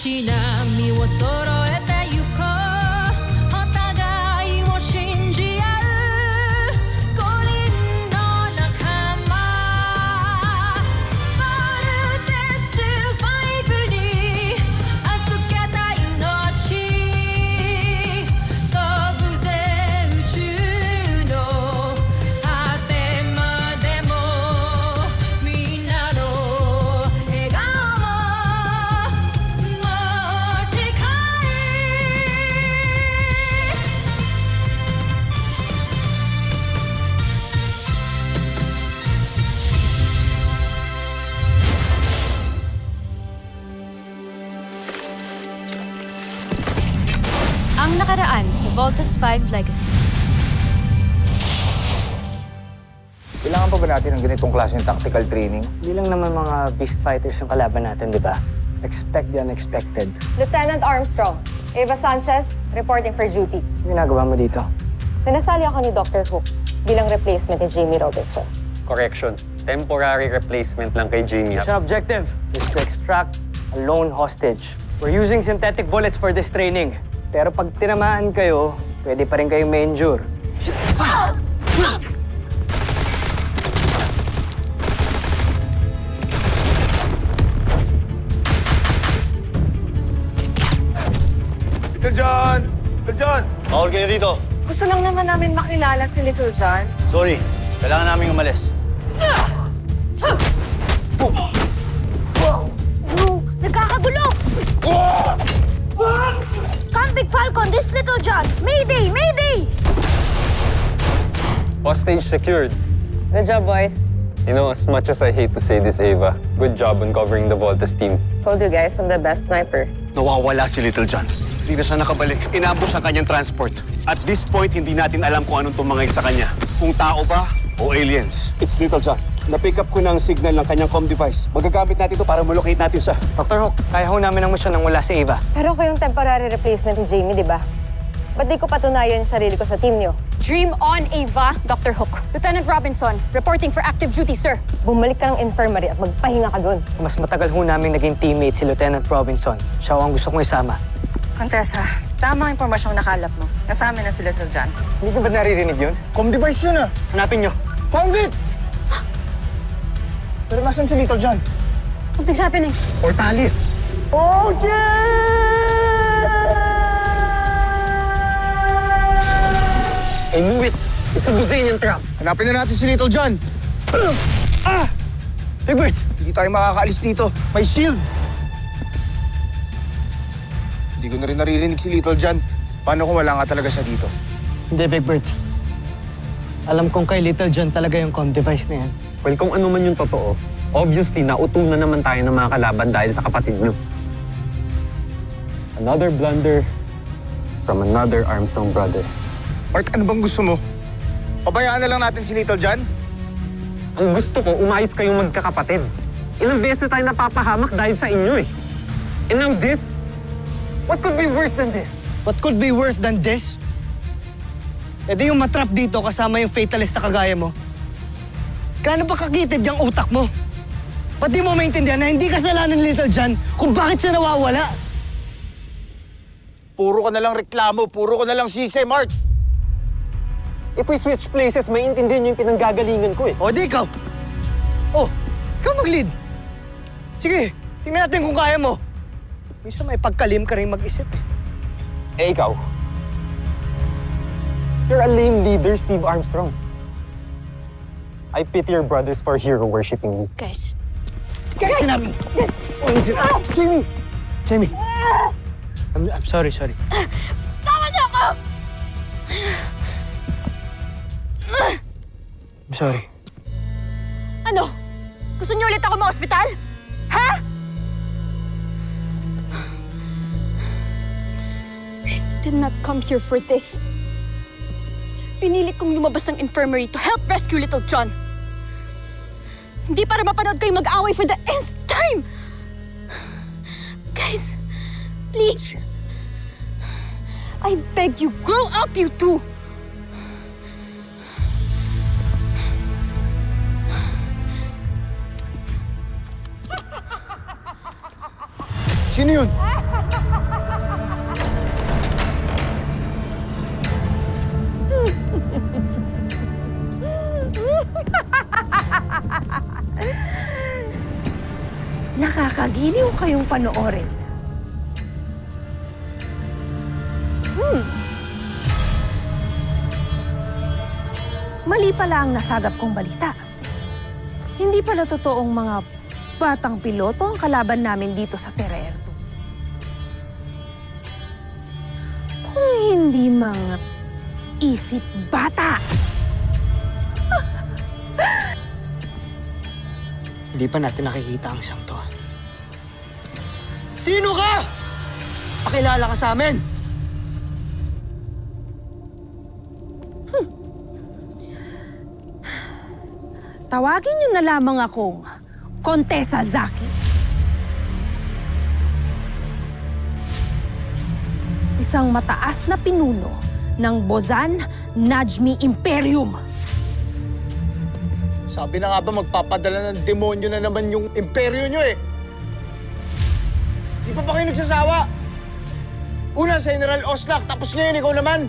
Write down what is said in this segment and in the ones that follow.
し波を揃えてゆこうお互いを信じ合う五輪の仲間まるでスファイブに預けた命飛ぶぜ宇宙の果てまでもみんなの笑顔ももう近いAng nakaraan sa Voltes 5 Legacy. Kailangan pa ba natin ng ganitong klaseng tactical training? Hindi lang naman mga beast fighters yung kalaban natin, di ba? Expect the unexpected. Lieutenant Armstrong, Eva Sanchez, reporting for duty. Ano ginagawa mo dito? Pinasali ako ni Dr. Hook bilang replacement ni Jamie Robinson. Correction. Temporary replacement lang kay Jamie. Mission objective is to extract a lone hostage. We're using synthetic bullets for this training. Pero pag tinamaan kayo, pwede pa rin kayong ma-injure. Little John! Little John! Bawal kayo rito. Gusto lang naman namin makilala si Little John. Sorry, kailangan namin umalis. Bro, nagkakagulo! Come, Big Falcon! This Little John! Mayday! Mayday! Hostage secured. Good job, boys. You know, as much as I hate to say this, Ava, good job on covering the Voltes team. Told you guys I'm the best sniper. Nawawala si Little John. Hindi na siya nakabalik. Inambush ang kanyang transport. At this point, hindi natin alam kung anong tumangay sa kanya. Kung tao ba o aliens. It's Little John. Na-pick up ko ng signal ng kanyang comm device. Magagamit natin ito para malocate natin siya. Dr. Hook, kaya ho namin ang misyon nang wala si Ava. Pero ako yung temporary replacement ni Jamie, di ba? Ba't di ko patunayan yung sarili ko sa team niyo? Dream on, Ava! Dr. Hook. Lieutenant Robinson, reporting for active duty, sir. Bumalik ka ng infirmary at magpahinga ka doon. Mas matagal ho namin naging teammate si Lieutenant Robinson. Siya ho ang gusto kong isama. Contessa, tamang impormasyong nakalap mo. Kasama na si Little John. Hindi ko ba naririnig yun? Comm device yun ah! Hanapin nyo. Found it! Pero nasan si Little John? Something's happening. Portalis! Oh, I knew it! It's a Buzanian trap! Hanapin na natin si Little John! Ah! Hey, Bert! Hindi tayo makakaalis dito. May shield! Hindi ko na rin naririnig si Little John. Paano kung wala nga talaga siya dito? Hindi, Big Bird. Alam kong kay Little John talaga yung comm device na yan. Well, kung ano man yung totoo, obviously, nautunan naman tayo ng mga kalaban dahil sa kapatid nyo. Another blunder from another Armstrong brother. Mark, ano bang gusto mo? Pabayaan na lang natin si Little John? Ang gusto ko, umayos kayong magkakapatid. Ilang beses na tayo napapahamak dahil sa inyo eh. And now this? What could be worse than this? What could be worse than this? E di yung matrap dito kasama yung fatalist na kagaya mo. Gaano ba kakitid yung utak mo? Ba't di mo maintindihan na hindi kasalanan ni Little John kung bakit siya nawawala? Puro ka na lang reklamo, puro ka na lang sisi, Mark! If we switch places, maintindihan nyo yung pinanggagalingan ko eh. O di ikaw! Oh, ikaw mag-lead! Sige, tingnan natin kung kaya mo. Minsan may pagkalim ka rin mag-isip eh. Eh ikaw, you're a lame leader, Steve Armstrong. I pity your brothers for hero-worshipping you. Guys, Kaya sinabi! Ano sila? Jamie! Jamie! I'm sorry. tama niyo ako! I'm sorry. Ano? Gusto niyo ulit ako ma-hospital? Ha? I did not come here for this. Pinilit kong lumabas ng infirmary to help rescue Little John. Hindi para mapanood kayo mag-away for the nth time! Guys, please. I beg you, grow up, you two! Sino yun? Nakakagiliw kayong panoorin. Mali pala ang nasagap kong balita. Hindi pala totoong mga batang piloto ang kalaban namin dito sa Terra Air 2. Kung hindi mga isip bata. Hindi pa natin nakikita ang siyang to. Sino ka? Pakilala ka sa amin! Tawagin niyo na lamang akong Contessa Zaki. Isang mataas na pinuno ng Bozan Najmi Imperium. Sabi na nga ba magpapadala ng demonyo na naman yung imperyo nyo eh. Di pa ba kayo nagsasawa? Una sa General Oslak, tapos ngayon ikaw naman.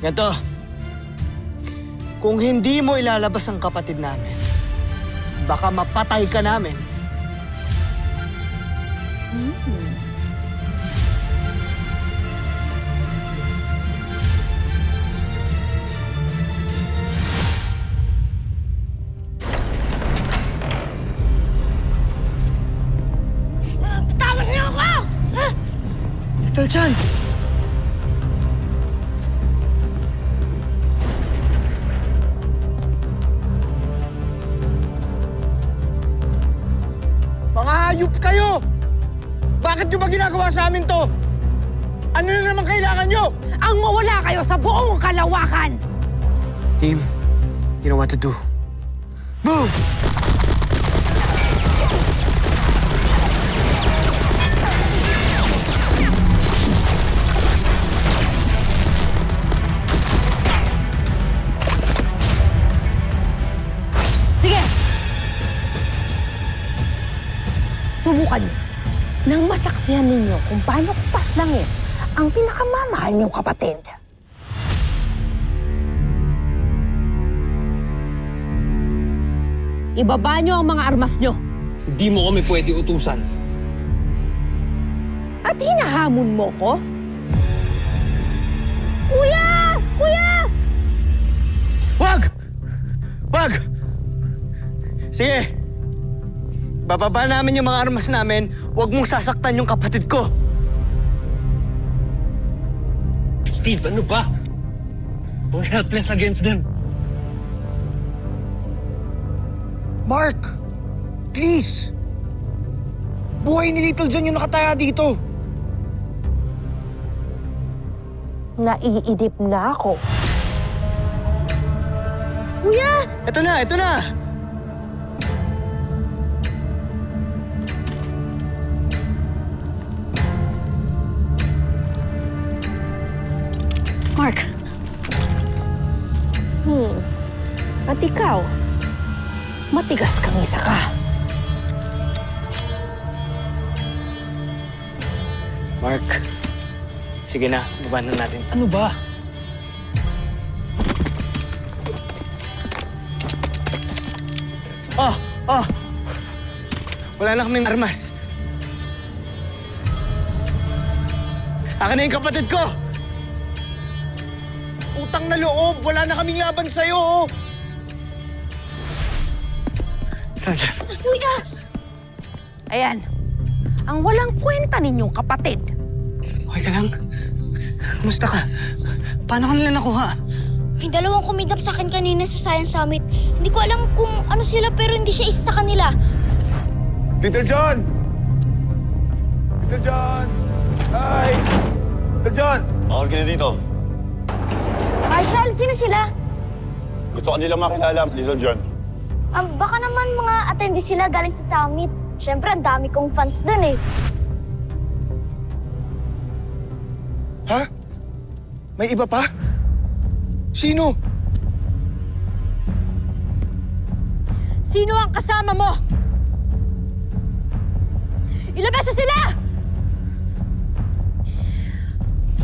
Ganto, kung hindi mo ilalabas ang kapatid namin, baka mapatay ka namin. Bitawan niyo ako! Little John! Mga hayop kayo! Bakit nyo ba ginagawa sa amin to? Ano na naman kailangan nyo? Ang mawala kayo sa buong kalawakan! Team, you know what to do. Move! Sige! Subukan niyo. Nang masaksihan ninyo kung paano paslangin ang pinakamamahal niyong kapatid. Ibaba niyo ang mga armas niyo. Hindi mo kami pwede utusan. At hinahamon mo ko? Kuya! Kuya! Wag! Wag! Sige. Bababa namin yung mga armas namin. Huwag mong sasaktan yung kapatid ko. Steve, ano ba? We're helpless against them. Mark! Please! Buhay ni Little John yung nakataya dito. Naiidip na ako. Kuya! Ito na, ito na! Mark, At ikaw, matigas kang isa ka. Mark, sige na, baba na natin. Ano ba? Wala na kaming armas. Akin na yung kapatid ko! Utang na loob, wala na kaming laban sa'yo. Oh. Saan siya? kuya! Ayan, ang walang kwenta ninyong kapatid. Okay ka lang? Kamusta ka? Paano ka nila nakuha? May dalawang kumidap sa akin kanina sa Science Summit. Hindi ko alam kung ano sila pero hindi siya isa sa kanila. Little John! Little John! Hi! Little John! Bakit ka na dito? Marshall, sino sila? Gusto ka nila makilala, Little John. Baka naman mga attendee sila galing sa summit. Siyempre, ang dami kong fans dun eh. Ha? May iba pa? Sino? Sino ang kasama mo? Ilabas na sila!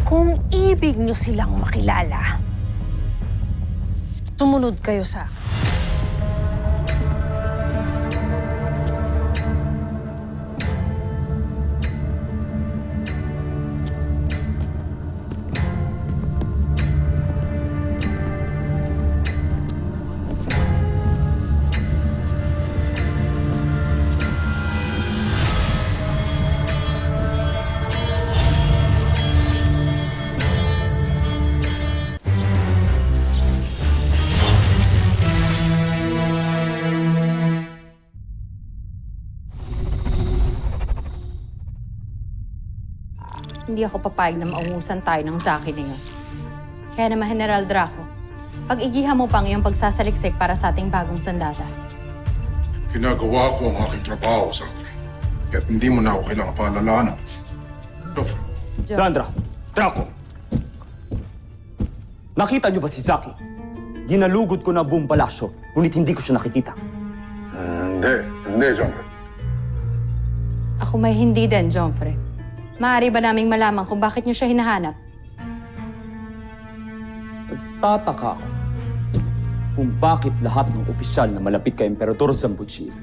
Kung ibig nyo silang makilala, sumunod kayo sa akin. Hindi ako papayag na maungusan tayo ng Zaki na yun. Kaya naman, General Draco, pag-igihan mo pang iyong pagsasaliksik para sa ating bagong sandata. Ginagawa ko ang aking trabaho, Sandra. Kaya't hindi mo na ako kailangan paalalahanan. Joffrey, Sandra, Draco. Nakita niyo ba si Zaki? Ginalugod ko na buong palasyo, ngunit hindi ko siya nakikita. Hindi, Joffrey. Ako may hindi din, Joffrey. Maaari ba naming malaman kung bakit niyo siya hinahanap? Nagtataka ako kung bakit lahat ng opisyal na malapit kay Emperador Zambuchil,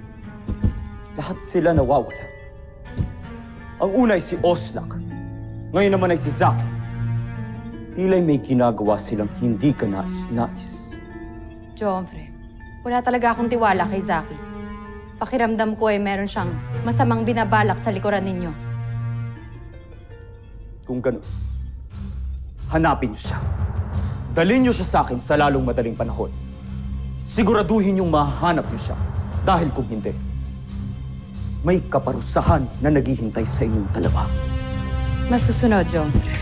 lahat sila nawawala. Ang una ay si Oslak, ngayon naman ay si Zaki. Tila'y may ginagawa silang hindi ka nais-nais. Joffrey, wala talaga akong tiwala kay Zaki. Pakiramdam ko ay meron siyang masamang binabalak sa likuran ninyo. Kung gano'n, hanapin niyo siya. Dalhin niyo siya sa akin sa lalong madaling panahon. Siguraduhin niyong mahanap niyo siya. Dahil kung hindi, may kaparusahan na naghihintay sa inyong dalawa. Masusunod, Joffrey.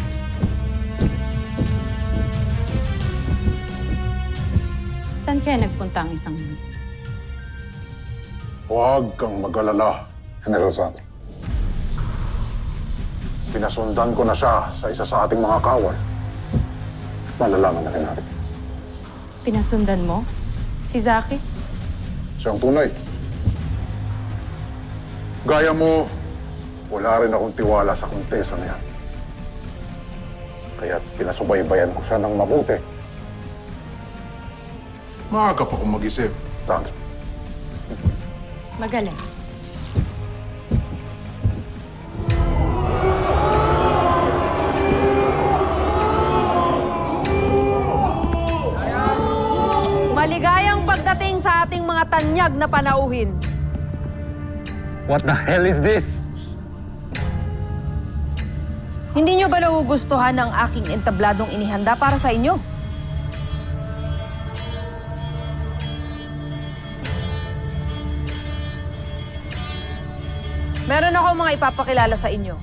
Saan kaya nagpunta ang isang yun? Huwag kang mag-alala, General Sandra. Pinasundan ko na siya sa isa sa ating mga kawal. Malalaman na rin natin. Pinasundan mo? Si Zaki? Siyang tunay. Gaya mo, wala rin akong tiwala sa kontesa na yan. Kaya't pinasubaybayan ko siya ng mabuti. Maaga pa kong mag-isip, Sandra. Magaling. Maligayang pagdating sa ating mga tanyag na panauhin. What the hell is this? Hindi nyo ba nagugustuhan ang aking entabladong inihanda para sa inyo? Meron ako mga ipapakilala sa inyo.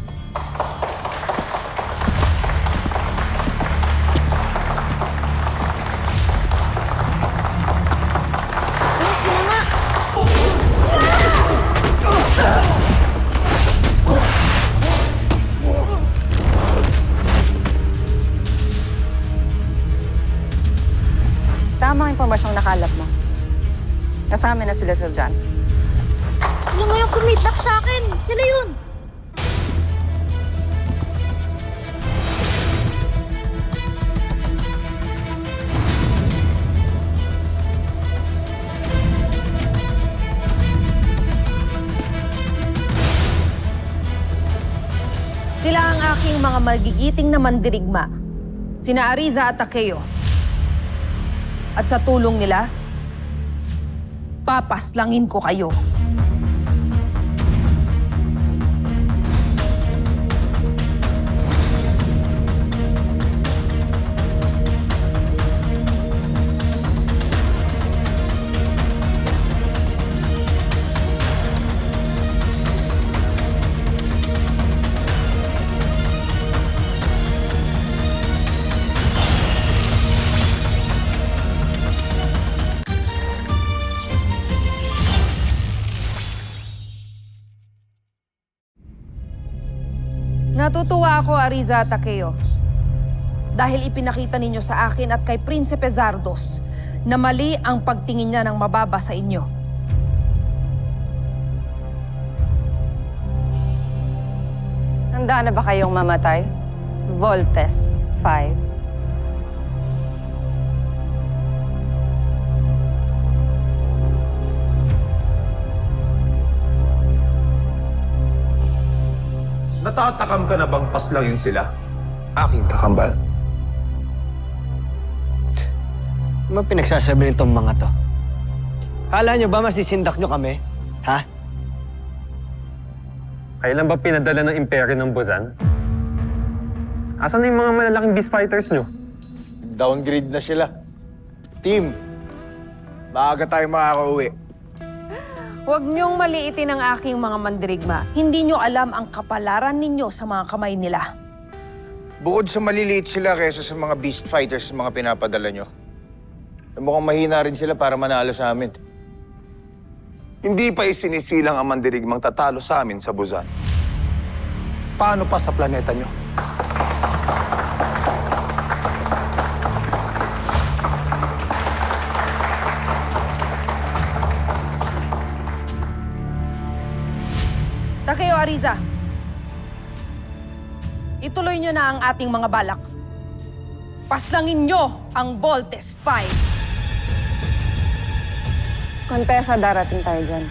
Tama ang impormasyong nakalap mo. Kasama na sila Sir John. Sila nga yung kumidnap sa akin. Sila yun. Sila ang aking mga magigiting na mandirigma. Sina Ariza at Takeo. At sa tulong nila, papaslangin ko kayo. Natutuwa ako, Ariza at Takeo. Dahil ipinakita ninyo sa akin at kay Prinsipe Zardos na mali ang pagtingin niya ng mababa sa inyo. Handa na ba kayong mamatay? Voltes 5. Natatakam ka na bang paslangin sila? Aking kakambal. Ano pinagsasabi nitong mga to? Kala nyo ba masisindak nyo kami? Ha? Kailan ba pinadala ng imperyo ng Buzan? Asan na yung mga malalaking beast fighters nyo? Downgrade na sila. Team, maaga tayo makakauwi. Huwag niyong maliitin ang aking mga mandirigma. Hindi niyo alam ang kapalaran ninyo sa mga kamay nila. Bukod sa maliliit sila kaysa sa mga beast fighters na mga pinapadala nyo, mukhang mahina rin sila para manalo sa amin. Hindi pa isinisilang ang mandirigmang tatalo sa amin sa Buzan. Paano pa sa planeta nyo? Takeo Ariza, ituloy nyo na ang ating mga balak. Paslangin nyo ang Voltes 5. Kontesa, darating tayo dyan.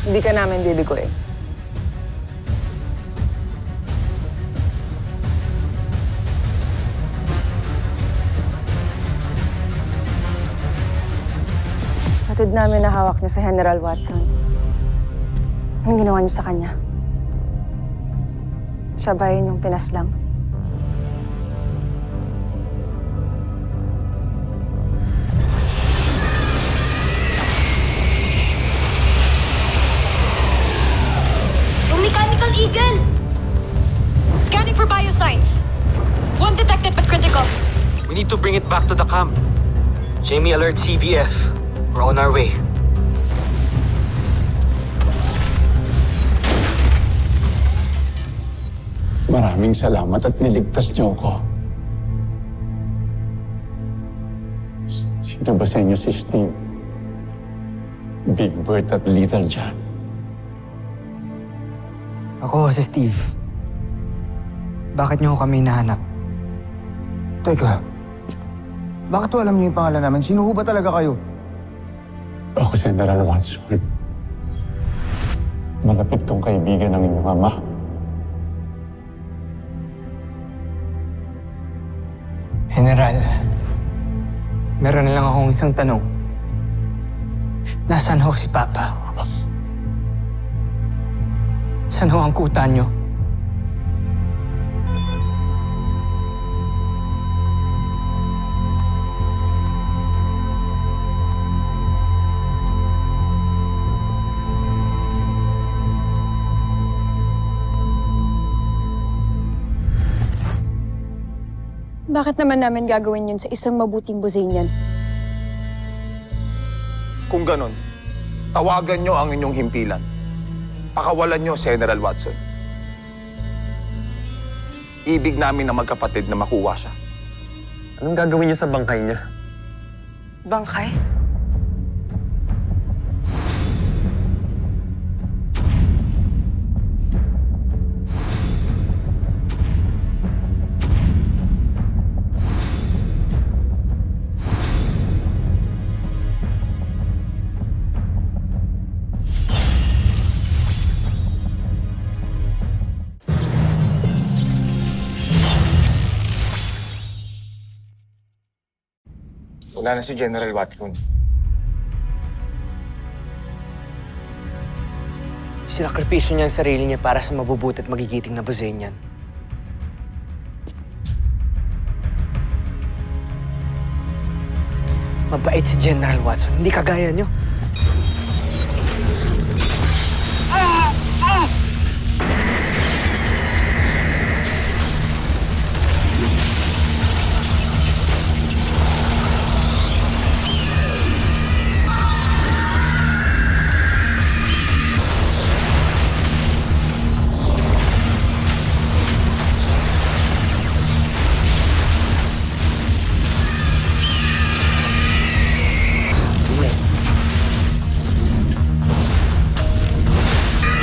Hindi ka namin bibiguin. Hatid namin na hawak niyo sa General Watson. Anong ginawa niyo sa kanya? Siya ba yun yung pinaslang? Yung Mechanical Eagle! Scanning for biosigns. One detected but critical. We need to bring it back to the camp. Jamie, alert CBF. We're on our way. Maraming salamat at niligtas niyo ako. Sino ba sa inyo si Steve? Big Bert at Little John. Ako si Steve. Bakit niyo kami nahanap? Teka, bakit alam niyo yung pangalan namin? Sino ho ba talaga kayo? Ako si General Watson. Malapit kong kaibigan ng inyong ama. General, meron na lang akong isang tanong. Nasaan ho si Papa? Saan ho ang kuta niyo? Bakit naman namin gagawin yun sa isang mabuting Buzanian? Kung ganon, tawagan nyo ang inyong himpilan. Pakawalan nyo si General Watson. Ibig namin na magkapatid na makuha siya. Anong gagawin niyo sa bangkay niya? Bangkay? Wala na si General Watson. Sinakripisyo niya ang sarili niya para sa mabubuti at magigiting na Buzanian. Mabait si General Watson, hindi kagaya niyo.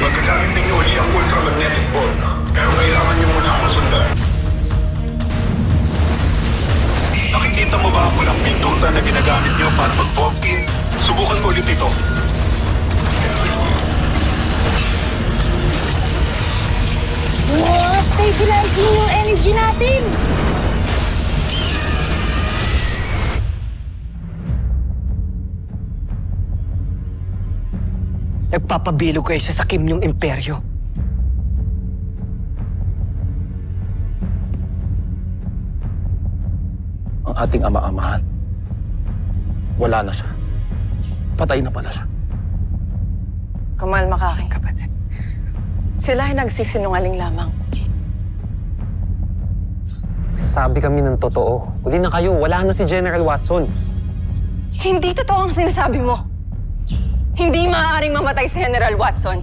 Magagamit ninyo uli ang ultramagnetic ball. Pero kailangan niyo muna akong sundan. Nakikita mo ba ang walang pindutan na ginagamit niyo para mag-vault in? Subukan mo ulit ito. Wow! Stabilizing yung energy natin! Nagpapabilog kayo sa sakim niyong imperyo. Ang ating ama-amahan, wala na siya. Patay na pala siya. Kumalma ka aking kapatid. Sila ay nagsisinungaling lamang. Sasabi kami ng totoo. Huli na kayo, wala na si General Watson. Hindi totoo ang sinasabi mo. Hindi maaaring mamatay si General Watson.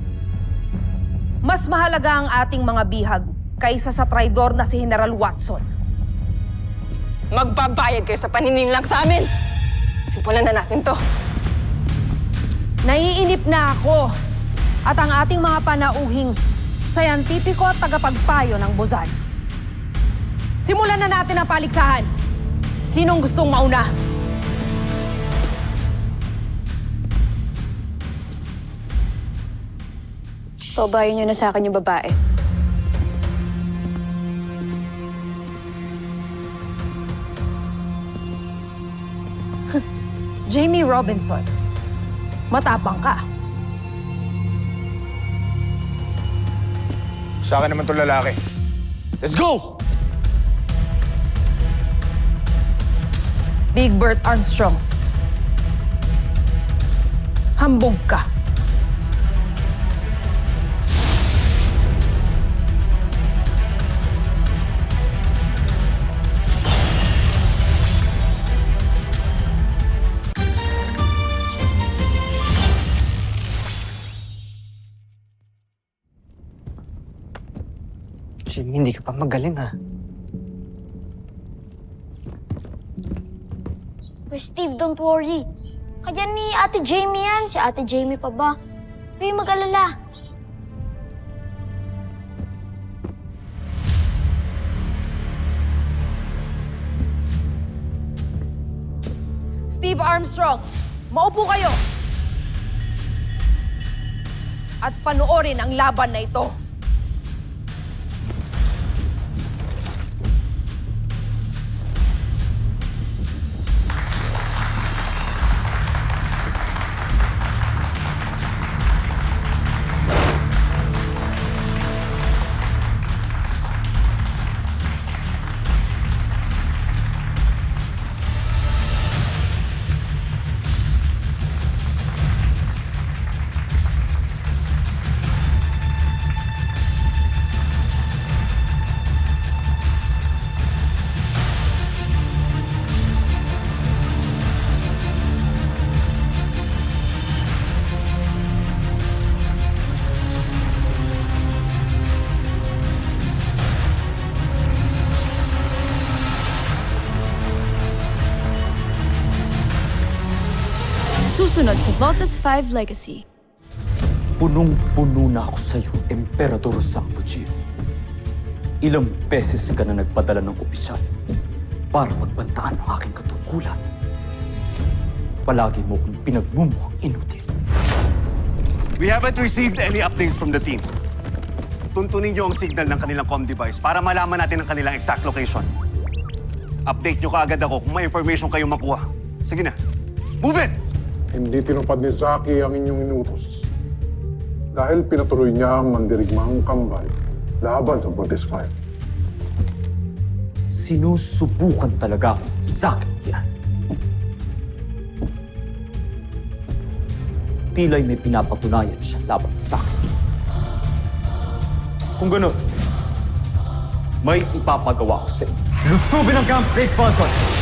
Mas mahalaga ang ating mga bihag kaysa sa traidor na si General Watson. Magbabayad kayo sa paninirang sa amin. Simulan na natin to. Naiinip na ako at ang ating mga panauhing sayantipiko at tagapagpayo ng Buzan. Simulan na natin ang paligsahan. Sinong gustong mauna? Paubayan niyo na sa akin yung babae. Jamie Robinson. Matapang ka. Sa akin naman itong lalaki. Let's go! Big Bert Armstrong. Hambog ka. Jimmy, hindi ka pa magaling ha. Steve, don't worry. Kaya ni Ate Jamie yan. Si Ate Jamie pa ba? Huwag mag-alala. Steve Armstrong, maupo kayo. At panoorin ang laban na ito. Susunod sa Voltas 5 Legacy. Punong-puno na ako sa'yo, Emperador Zambujeer. Ilang beses ka na nagpadala ng opisyal para pagbantaan ang aking katungkulan. Palagi mo kong pinagmumukhang inutil. We haven't received any updates from the team. Tuntunin niyo ang signal ng kanilang comm device para malaman natin ang kanilang exact location. Update niyo kaagad ako kung may information kayong makuha. Sige na. Move it! Hindi tinupad ni Zaki ang inyong inutos. Dahil pinatuloy niya ang mandirigmang kambal laban sa Voltes 5. Sinusubukan talaga akong sakit yan. Pila'y may pinapatunayan siya laban sa akin. Kung gano'n, may ipapagawa ko sa inyo. Lusubin ang Camp Great Falcon!